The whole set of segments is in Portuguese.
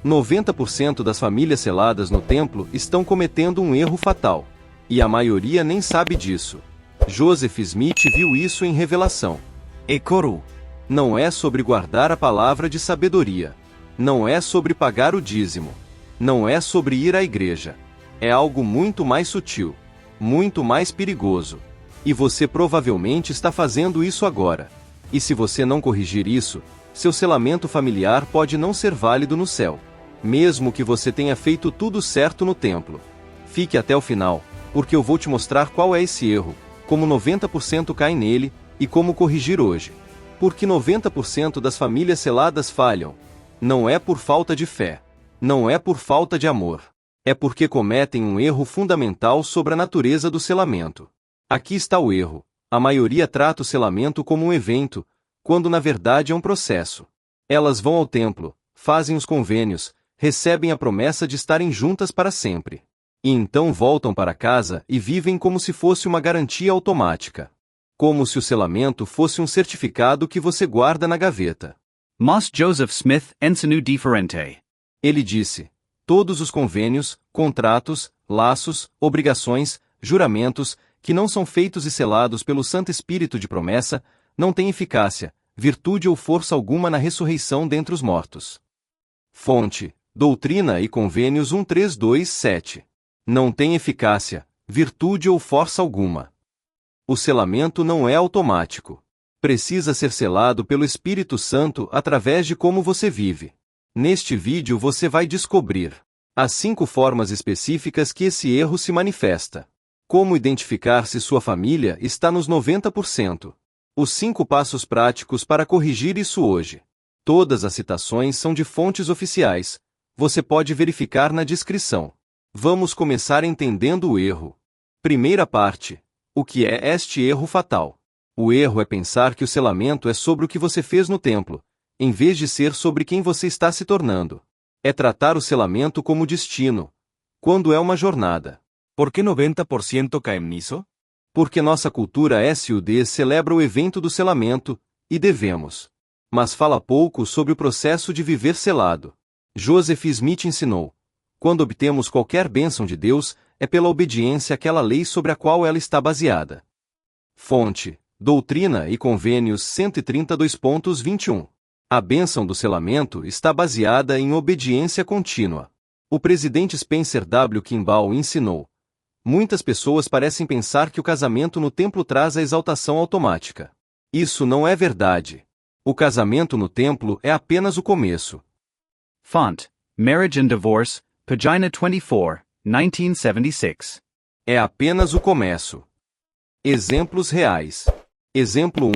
90% das famílias seladas no templo estão cometendo um erro fatal. E a maioria nem sabe disso. Joseph Smith viu isso em Revelação. Ekoru. Não é sobre guardar a palavra de sabedoria. Não é sobre pagar o dízimo. Não é sobre ir à igreja. É algo muito mais sutil. Muito mais perigoso. E você provavelmente está fazendo isso agora. E se você não corrigir isso, seu selamento familiar pode não ser válido no céu. Mesmo que você tenha feito tudo certo no templo. Fique até o final, porque eu vou te mostrar qual é esse erro, como 90% cai nele, e como corrigir hoje. Porque 90% das famílias seladas falham. Não é por falta de fé. Não é por falta de amor. É porque cometem um erro fundamental sobre a natureza do selamento. Aqui está o erro. A maioria trata o selamento como um evento, quando na verdade é um processo. Elas vão ao templo, fazem os convênios, recebem a promessa de estarem juntas para sempre. E então voltam para casa e vivem como se fosse uma garantia automática. Como se o selamento fosse um certificado que você guarda na gaveta. Mas Joseph Smith ensino diferente. Ele disse: todos os convênios, contratos, laços, obrigações, juramentos, que não são feitos e selados pelo Santo Espírito de promessa, não têm eficácia, virtude ou força alguma na ressurreição dentre os mortos. Fonte: Doutrina e Convênios 1327. Não tem eficácia, virtude ou força alguma. O selamento não é automático. Precisa ser selado pelo Espírito Santo através de como você vive. Neste vídeo você vai descobrir as 5 formas específicas que esse erro se manifesta. Como identificar se sua família está nos 90%. Os 5 passos práticos para corrigir isso hoje. Todas as citações são de fontes oficiais. Você pode verificar na descrição. Vamos começar entendendo o erro. Primeira parte. O que é este erro fatal? O erro é pensar que o selamento é sobre o que você fez no templo, em vez de ser sobre quem você está se tornando. É tratar o selamento como destino, quando é uma jornada. ¿Por qué 90% caem nisso? Porque nossa cultura SUD celebra o evento do selamento, e devemos. Mas fala pouco sobre o processo de viver selado. Joseph Smith ensinou: quando obtemos qualquer bênção de Deus, é pela obediência àquela lei sobre a qual ela está baseada. Fonte: Doutrina e Convênios 132.21. A bênção do selamento está baseada em obediência contínua. O presidente Spencer W. Kimball ensinou: muitas pessoas parecem pensar que o casamento no templo traz a exaltação automática. Isso não é verdade. O casamento no templo é apenas o começo. Font: Marriage and Divorce, pagina 24, 1976. É apenas o começo. Exemplos reais. Exemplo 1.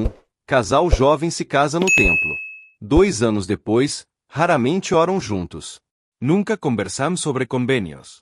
Casal jovem se casa no templo. 2 anos depois, raramente oram juntos. Nunca conversamos sobre convênios.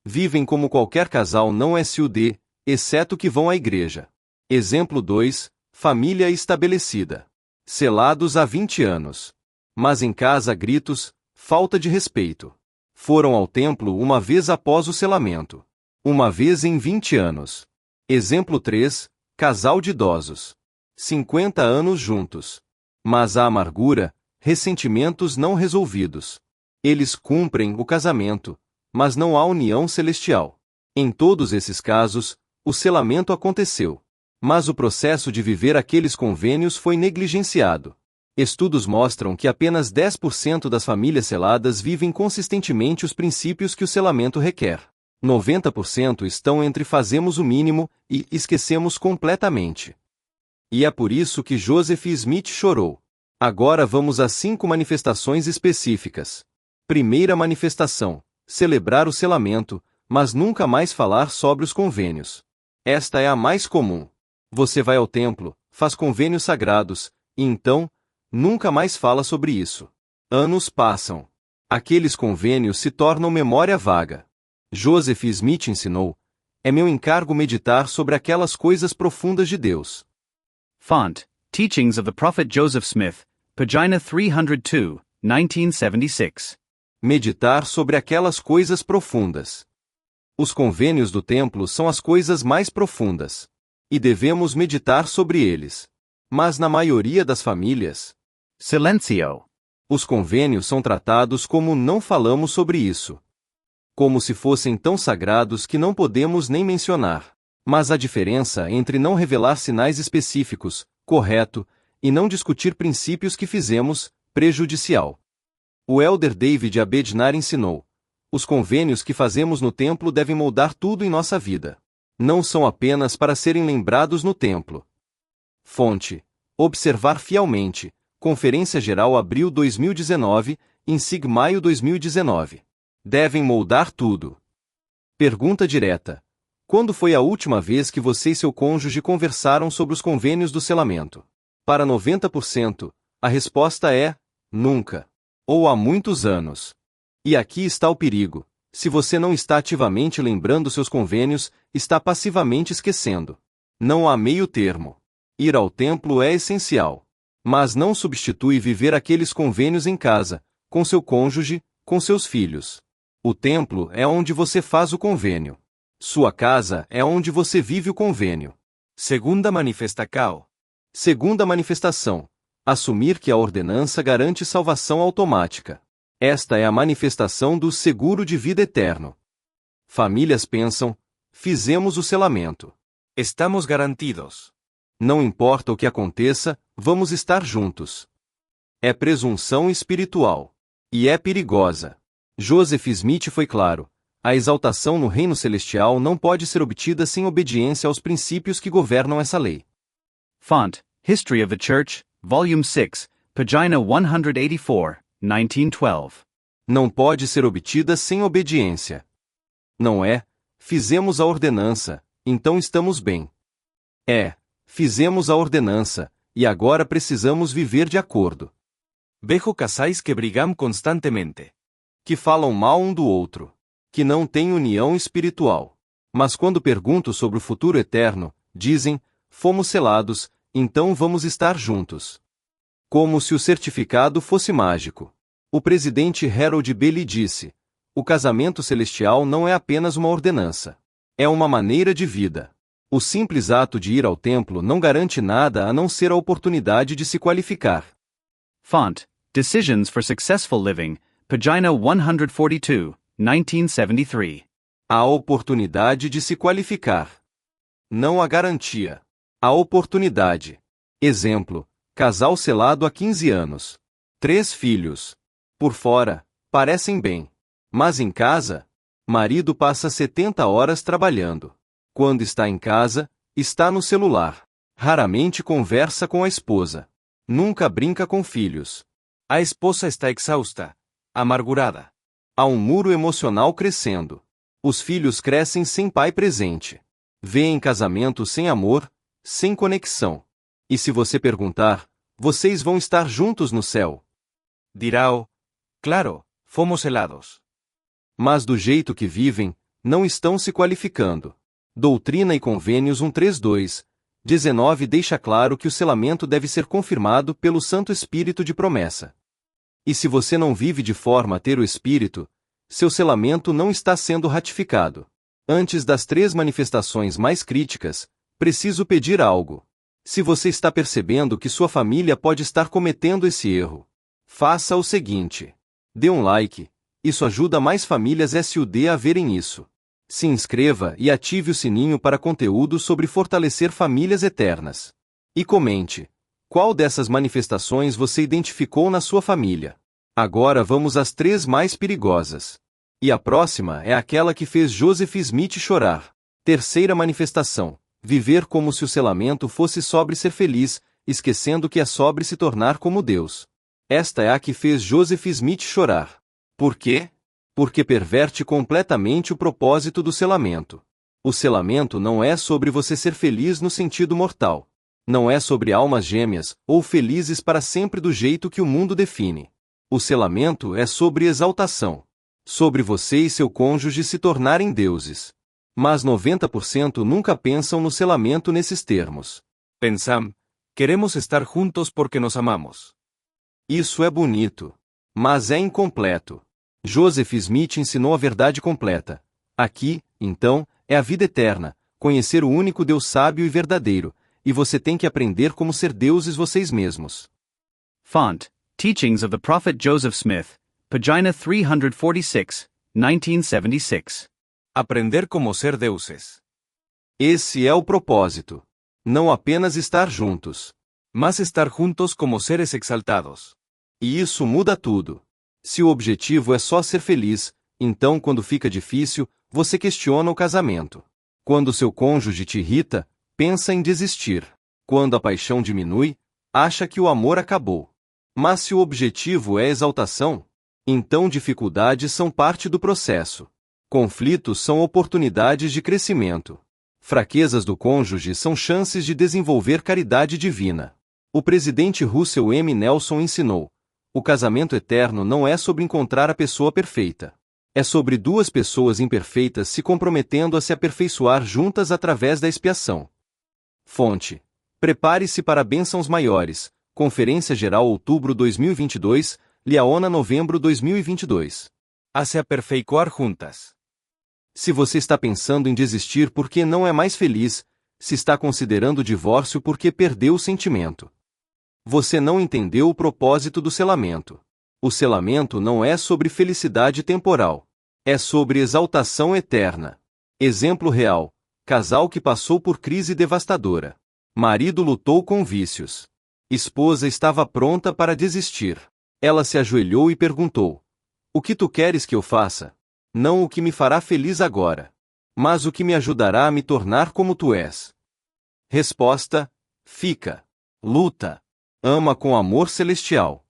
Vivem como qualquer casal não SUD, exceto que vão à igreja. Exemplo 2. Família estabelecida. Selados há 20 anos. Mas em casa gritos, falta de respeito. Foram ao templo uma vez após o selamento. Uma vez em 20 anos. Exemplo 3. Casal de idosos. 50 anos juntos. Mas há amargura, ressentimentos não resolvidos. Eles cumprem o casamento, mas não há união celestial. Em todos esses casos, o selamento aconteceu. Mas o processo de viver aqueles convênios foi negligenciado. Estudos mostram que apenas 10% das famílias seladas vivem consistentemente os princípios que o selamento requer. 90% estão entre fazemos o mínimo e esquecemos completamente. E é por isso que Joseph Smith chorou. Agora vamos às 5 manifestações específicas. Primeira manifestação: celebrar o selamento, mas nunca mais falar sobre os convênios. Esta é a mais comum. Você vai ao templo, faz convênios sagrados, e então, nunca mais fala sobre isso. Anos passam. Aqueles convênios se tornam memória vaga. Joseph Smith ensinou: é meu encargo meditar sobre aquelas coisas profundas de Deus. Font: Teachings of the Prophet Joseph Smith, pagina 302, 1976. Meditar sobre aquelas coisas profundas. Os convênios do templo são as coisas mais profundas. E devemos meditar sobre eles. Mas na maioria das famílias, Silencio. Os convênios são tratados como não falamos sobre isso. Como se fossem tão sagrados que não podemos nem mencionar. Mas a diferença entre não revelar sinais específicos, correto, e não discutir princípios que fizemos, prejudicial. O elder David A. Bednar ensinou: os convênios que fazemos no templo devem moldar tudo em nossa vida. Não são apenas para serem lembrados no templo. Fonte: observar fielmente. Conferência Geral Abril 2019, INSIG Maio 2019. Devem moldar tudo. Pergunta direta: quando foi a última vez que você e seu cônjuge conversaram sobre os convênios do selamento? Para 90%, a resposta é: nunca. Ou há muitos anos. E aqui está o perigo: se você não está ativamente lembrando seus convênios, está passivamente esquecendo. Não há meio termo. Ir ao templo é essencial. Mas não substitui viver aqueles convênios em casa, com seu cônjuge, com seus filhos. O templo é onde você faz o convênio. Sua casa é onde você vive o convênio. Segunda manifestação. Segunda manifestação: assumir que a ordenança garante salvação automática. Esta é a manifestação do seguro de vida eterno. Famílias pensam: fizemos o selamento. Estamos garantidos. Não importa o que aconteça, vamos estar juntos. É presunção espiritual. E é perigosa. Joseph Smith foi claro: a exaltação no reino celestial não pode ser obtida sem obediência aos princípios que governam essa lei. Font: History of the Church, Volume 6, pagina 184, 1912. Não pode ser obtida sem obediência. Não é: fizemos a ordenança, então estamos bem. É: fizemos a ordenança, e agora precisamos viver de acordo. Vejo casais que brigam constantemente. Que falam mal um do outro. Que não têm união espiritual. Mas quando pergunto sobre o futuro eterno, dizem: fomos selados, então vamos estar juntos. Como se o certificado fosse mágico. O presidente Harold B. Lee disse: o casamento celestial não é apenas uma ordenança. É uma maneira de vida. O simples ato de ir ao templo não garante nada a não ser a oportunidade de se qualificar. Font: Decisions for Successful Living, pagina 142, 1973. A oportunidade de se qualificar. Não a garantia. A oportunidade. Exemplo: casal selado há 15 anos. 3 filhos. Por fora, parecem bem. Mas em casa, marido passa 70 horas trabalhando. Quando está em casa, está no celular. Raramente conversa com a esposa. Nunca brinca com filhos. A esposa está exausta, amargurada. Há um muro emocional crescendo. Os filhos crescem sem pai presente. Vêem casamento sem amor, sem conexão. E se você perguntar: vocês vão estar juntos no céu? Dirá: claro, fomos selados. Mas do jeito que vivem, não estão se qualificando. Doutrina e Convênios 132, 19 deixa claro que o selamento deve ser confirmado pelo Santo Espírito de promessa. E se você não vive de forma a ter o Espírito, seu selamento não está sendo ratificado. Antes das 3 manifestações mais críticas, preciso pedir algo. Se você está percebendo que sua família pode estar cometendo esse erro, faça o seguinte: dê um like, isso ajuda mais famílias SUD a verem isso. Se inscreva e ative o sininho para conteúdo sobre fortalecer famílias eternas. E comente: qual dessas manifestações você identificou na sua família? Agora vamos às 3 mais perigosas. E a próxima é aquela que fez Joseph Smith chorar. Terceira manifestação: viver como se o selamento fosse sobre ser feliz, esquecendo que é sobre se tornar como Deus. Esta é a que fez Joseph Smith chorar. Por quê? Porque perverte completamente o propósito do selamento. O selamento não é sobre você ser feliz no sentido mortal. Não é sobre almas gêmeas, ou felizes para sempre do jeito que o mundo define. O selamento é sobre exaltação. Sobre você e seu cônjuge se tornarem deuses. Mas 90% nunca pensam no selamento nesses termos. Pensam: queremos estar juntos porque nos amamos. Isso é bonito. Mas é incompleto. Joseph Smith ensinou a verdade completa. Aqui, então, é a vida eterna, conhecer o único Deus sábio e verdadeiro, e você tem que aprender como ser deuses vocês mesmos. Font: Teachings of the Prophet Joseph Smith, pagina 346, 1976. Aprender como ser deuses. Esse é o propósito. Não apenas estar juntos, Mas estar juntos como seres exaltados. e isso muda tudo. Se o objetivo é só ser feliz, então quando fica difícil, você questiona o casamento. Quando seu cônjuge te irrita, pensa em desistir. Quando a paixão diminui, acha que o amor acabou. Mas se o objetivo é exaltação, então dificuldades são parte do processo. Conflitos são oportunidades de crescimento. Fraquezas do cônjuge são chances de desenvolver caridade divina. O presidente Russell M. Nelson ensinou: o casamento eterno não é sobre encontrar a pessoa perfeita. É sobre duas pessoas imperfeitas se comprometendo a se aperfeiçoar juntas através da expiação. Fonte: Prepare-se para bênçãos maiores. Conferência Geral Outubro 2022, Liaona Novembro 2022. A se aperfeiçoar juntas. Se você está pensando em desistir porque não é mais feliz, se está considerando o divórcio porque perdeu o sentimento, você não entendeu o propósito do selamento. O selamento não é sobre felicidade temporal. É sobre exaltação eterna. Exemplo real: casal que passou por crise devastadora. Marido lutou com vícios. Esposa estava pronta para desistir. Ela se ajoelhou e perguntou: o que tu queres que eu faça? Não o que me fará feliz agora, mas o que me ajudará a me tornar como tu és. Resposta: fica. Luta. Ama com amor celestial.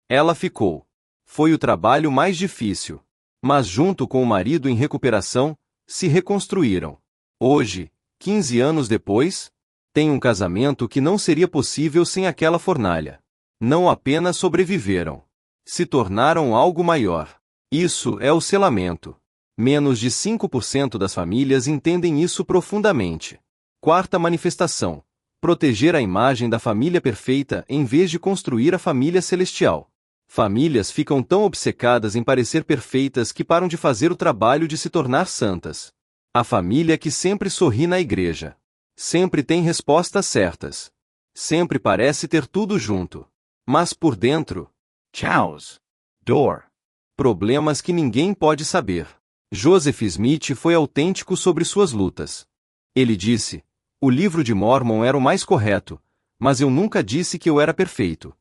Ela ficou. Foi o trabalho mais difícil. Mas junto com o marido em recuperação, se reconstruíram. Hoje, 15 anos depois, tem um casamento que não seria possível sem aquela fornalha. Não apenas sobreviveram, se tornaram algo maior. Isso é o selamento. Menos de 5% das famílias entendem isso profundamente. Quarta manifestação: proteger a imagem da família perfeita em vez de construir a família celestial. Famílias ficam tão obcecadas em parecer perfeitas que param de fazer o trabalho de se tornar santas. A família que sempre sorri na igreja. Sempre tem respostas certas. Sempre parece ter tudo junto. Mas por dentro, Chows. Door. problemas que ninguém pode saber. Joseph Smith foi autêntico sobre suas lutas. Ele disse: o livro de Mormon era o mais correto, mas eu nunca disse que eu era perfeito.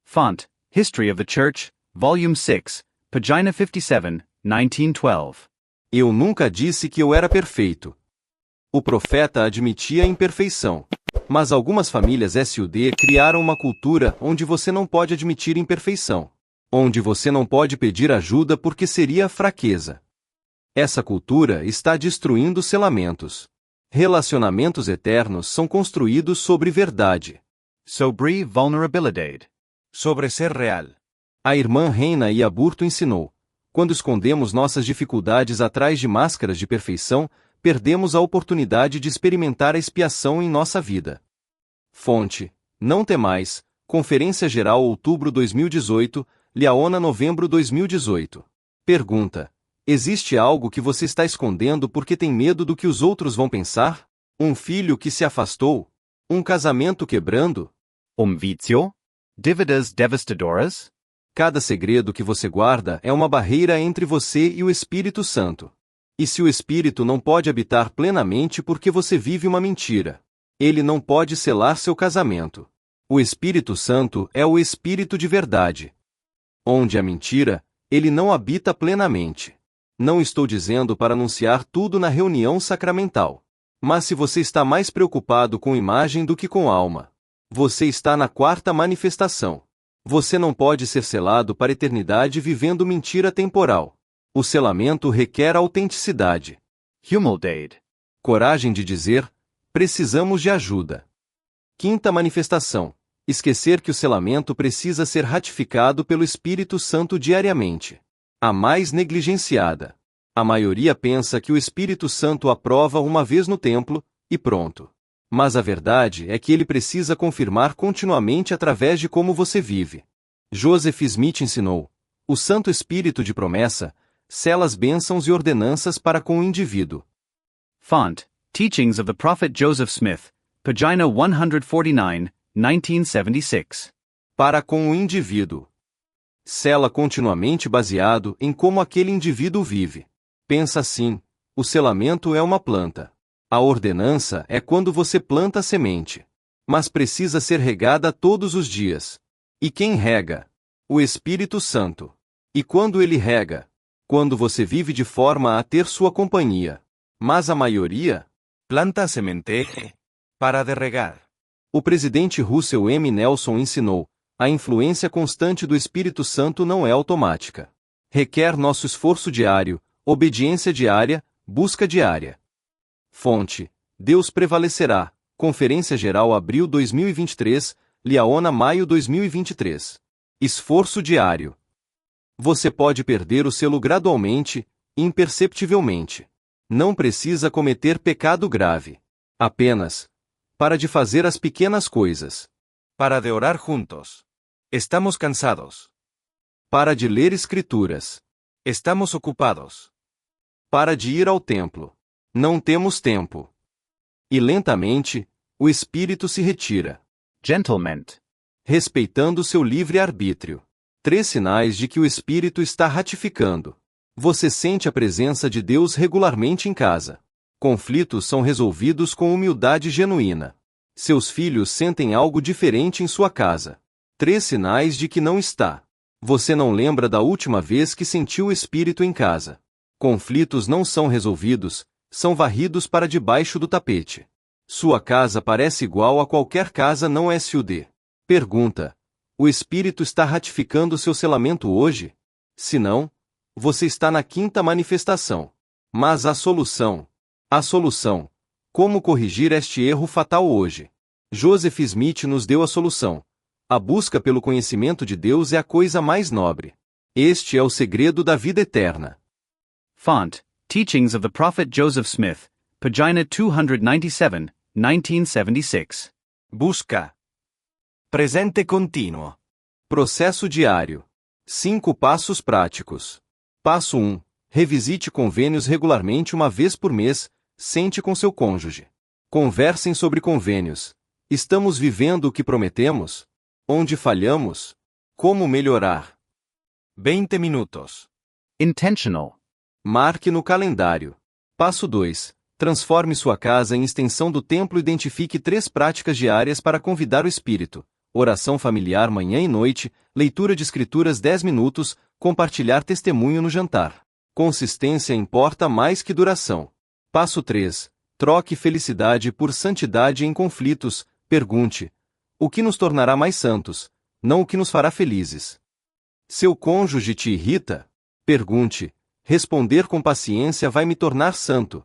Font: History of the Church, Volume 6, pagina 57, 1912. Eu nunca disse que eu era perfeito. O profeta admitia a imperfeição. Mas algumas famílias SUD criaram uma cultura onde você não pode admitir imperfeição. Onde você não pode pedir ajuda porque seria fraqueza. Essa cultura está destruindo selamentos. Relacionamentos eternos são construídos sobre verdade. Sobre vulnerabilidade. Sobre ser real. A irmã Reina e Aburto ensinou: quando escondemos nossas dificuldades atrás de máscaras de perfeição, perdemos a oportunidade de experimentar a expiação em nossa vida. Fonte: Não Temais, Conferência Geral Outubro 2018, Liaona Novembro 2018. Pergunta: existe algo que você está escondendo porque tem medo do que os outros vão pensar? Um filho que se afastou? Um casamento quebrando? Vício? Dívidas devastadoras? Cada segredo que você guarda é uma barreira entre você e o Espírito Santo. E se o Espírito não pode habitar plenamente porque você vive uma mentira, ele não pode selar seu casamento. O Espírito Santo é o Espírito de verdade. Onde há mentira, ele não habita plenamente. Não estou dizendo para anunciar tudo na reunião sacramental. Mas se você está mais preocupado com imagem do que com alma, você está na quarta manifestação. Você não pode ser selado para a eternidade vivendo mentira temporal. O selamento requer autenticidade. Humildade. Coragem de dizer: precisamos de ajuda. Quinta manifestação: esquecer que o selamento precisa ser ratificado pelo Espírito Santo diariamente. A mais negligenciada. A maioria pensa que o Espírito Santo aprova uma vez no templo, e pronto. Mas a verdade é que ele precisa confirmar continuamente através de como você vive. Joseph Smith ensinou: o Santo Espírito de promessa sela as bênçãos e ordenanças para com o indivíduo. Font: Teachings of the Prophet Joseph Smith, pagina 149, 1976. para com o indivíduo. Sela continuamente baseado em como aquele indivíduo vive. Pensa assim: o selamento é uma planta. A ordenança é quando você planta a semente. Mas precisa ser regada todos os dias. E quem rega? O Espírito Santo. E quando ele rega? Quando você vive de forma a ter sua companhia. Mas a maioria? Planta a semente para de regar. O presidente Russell M. Nelson ensinou: a influência constante do Espírito Santo não é automática. Requer nosso esforço diário, obediência diária, busca diária. Fonte: Deus prevalecerá. Conferência Geral Abril 2023, Liaona Maio 2023. Esforço diário. Você pode perder o selo gradualmente, imperceptivelmente. Não precisa cometer pecado grave. Apenas para de fazer as pequenas coisas. Para de orar juntos. Estamos cansados. Para de ler escrituras. Estamos ocupados. Para de ir ao templo. Não temos tempo. E lentamente, o espírito se retira. Gentlemen. Respeitando seu livre-arbítrio. 3 sinais de que o espírito está ratificando. Você sente a presença de Deus regularmente em casa. Conflitos são resolvidos com humildade genuína. Seus filhos sentem algo diferente em sua casa. 3 sinais de que não está. Você não lembra da última vez que sentiu o espírito em casa. Conflitos não são resolvidos, são varridos para debaixo do tapete. Sua casa parece igual a qualquer casa não SUD. Pergunta: o espírito está ratificando seu selamento hoje? Se não, você está na 5ª manifestação. Mas a solução? A solução. Como corrigir este erro fatal hoje? Joseph Smith nos deu a solução. A busca pelo conhecimento de Deus é a coisa mais nobre. Este é o segredo da vida eterna. Font: Teachings of the Prophet Joseph Smith, pagina 297, 1976. Busca. Presente contínuo. Processo diário. 5 passos práticos. Passo 1. Revisite convênios regularmente uma vez por mês, sente com seu cônjuge. Conversem sobre convênios. Estamos vivendo o que prometemos? Onde falhamos? Como melhorar? 20 minutos. Intentional. Marque no calendário. Passo 2. Transforme sua casa em extensão do templo e identifique 3 práticas diárias para convidar o espírito. Oração familiar manhã e noite, leitura de escrituras 10 minutos, compartilhar testemunho no jantar. Consistência importa mais que duração. Passo 3. Troque felicidade por santidade em conflitos. Pergunte: o que nos tornará mais santos, não o que nos fará felizes? Seu cônjuge te irrita? Pergunte: responder com paciência vai me tornar santo?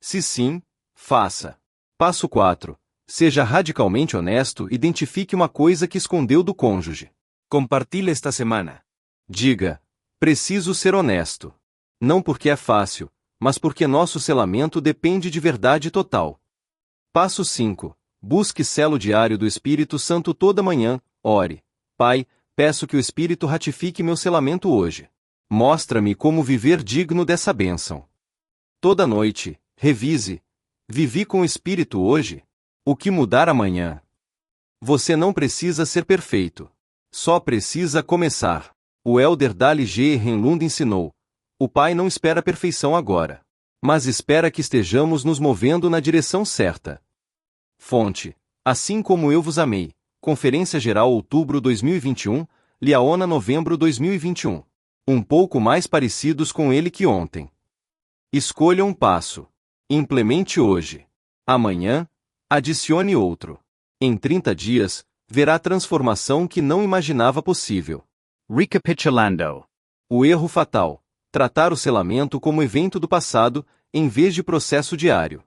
Se sim, faça. Passo 4. Seja radicalmente honesto e identifique uma coisa que escondeu do cônjuge. Compartilhe esta semana. Diga: preciso ser honesto. Não porque é fácil, mas porque nosso selamento depende de verdade total. Passo 5. Busque selo diário do Espírito Santo toda manhã. Ore: Pai, peço que o Espírito ratifique meu selamento hoje. Mostra-me como viver digno dessa bênção. Toda noite, revise: vivi com o Espírito hoje? O que mudar amanhã? Você não precisa ser perfeito. Só precisa começar. O elder Dali G. Renlund ensinou: o Pai não espera a perfeição agora, mas espera que estejamos nos movendo na direção certa. Fonte: Assim como eu vos amei. Conferência Geral Outubro 2021, Liaona Novembro 2021. Um pouco mais parecidos com ele que ontem. Escolha um passo. Implemente hoje. Amanhã, adicione outro. Em 30 dias, verá transformação que não imaginava possível. Recapitulando. O erro fatal: tratar o selamento como evento do passado, em vez de processo diário.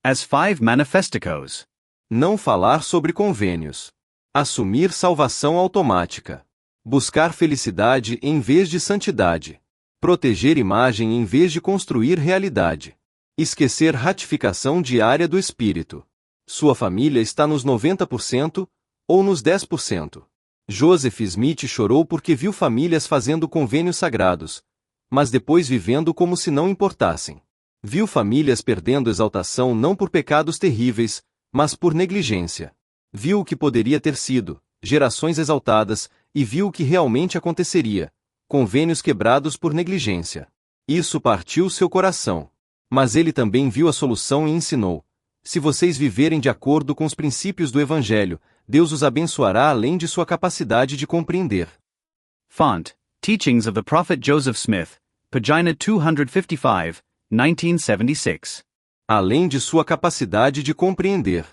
As 5 manifesticos. Não falar sobre convênios. Assumir salvação automática. Buscar felicidade em vez de santidade. Proteger imagem em vez de construir realidade. Esquecer ratificação diária do Espírito. Sua família está nos 90% ou nos 10%. Joseph Smith chorou porque viu famílias fazendo convênios sagrados, mas depois vivendo como se não importassem. Viu famílias perdendo exaltação não por pecados terríveis, mas por negligência. Viu o que poderia ter sido, gerações exaltadas, e viu o que realmente aconteceria: convênios quebrados por negligência. Isso partiu seu coração. Mas ele também viu a solução e ensinou: se vocês viverem de acordo com os princípios do Evangelho, Deus os abençoará além de sua capacidade de compreender. Font: Teachings of the Prophet Joseph Smith, pagina 255, 1976. Além de sua capacidade de compreender.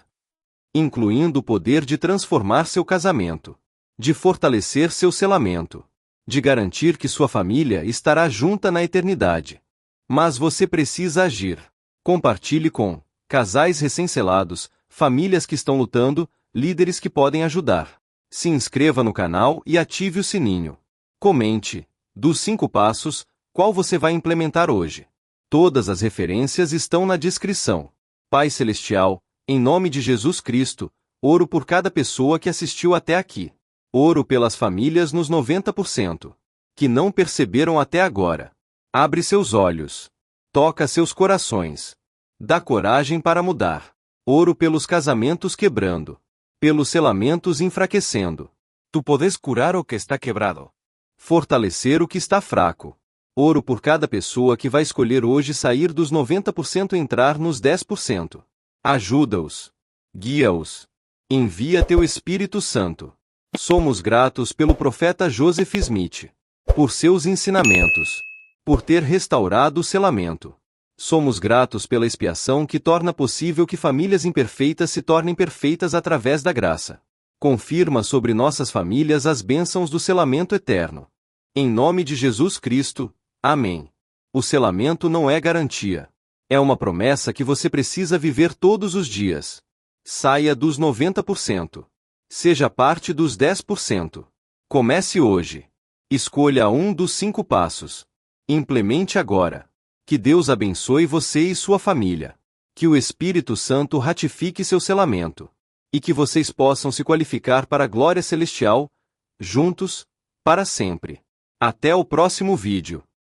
Incluindo o poder de transformar seu casamento, de fortalecer seu selamento, de garantir que sua família estará junta na eternidade. Mas você precisa agir. Compartilhe com casais recém-selados, famílias que estão lutando, líderes que podem ajudar. Se inscreva no canal e ative o sininho. Comente: dos 5 passos, qual você vai implementar hoje? Todas as referências estão na descrição. Pai Celestial, em nome de Jesus Cristo, oro por cada pessoa que assistiu até aqui. Oro pelas famílias nos 90%, que não perceberam até agora. Abre seus olhos. Toca seus corações. Dá coragem para mudar. Oro pelos casamentos quebrando. Pelos selamentos enfraquecendo. Tu podes curar o que está quebrado. Fortalecer o que está fraco. Oro por cada pessoa que vai escolher hoje sair dos 90% e entrar nos 10%. Ajuda-os. Guia-os. Envia teu Espírito Santo. Somos gratos pelo profeta Joseph Smith. Por seus ensinamentos. Por ter restaurado o selamento. Somos gratos pela expiação que torna possível que famílias imperfeitas se tornem perfeitas através da graça. Confirma sobre nossas famílias as bênçãos do selamento eterno. Em nome de Jesus Cristo, amém. O selamento não é garantia. É uma promessa que você precisa viver todos os dias. Saia dos 90%. Seja parte dos 10%. Comece hoje. Escolha um dos 5 passos. Implemente agora. Que Deus abençoe você e sua família. Que o Espírito Santo ratifique seu selamento. E que vocês possam se qualificar para a glória celestial, juntos, para sempre. Até o próximo vídeo.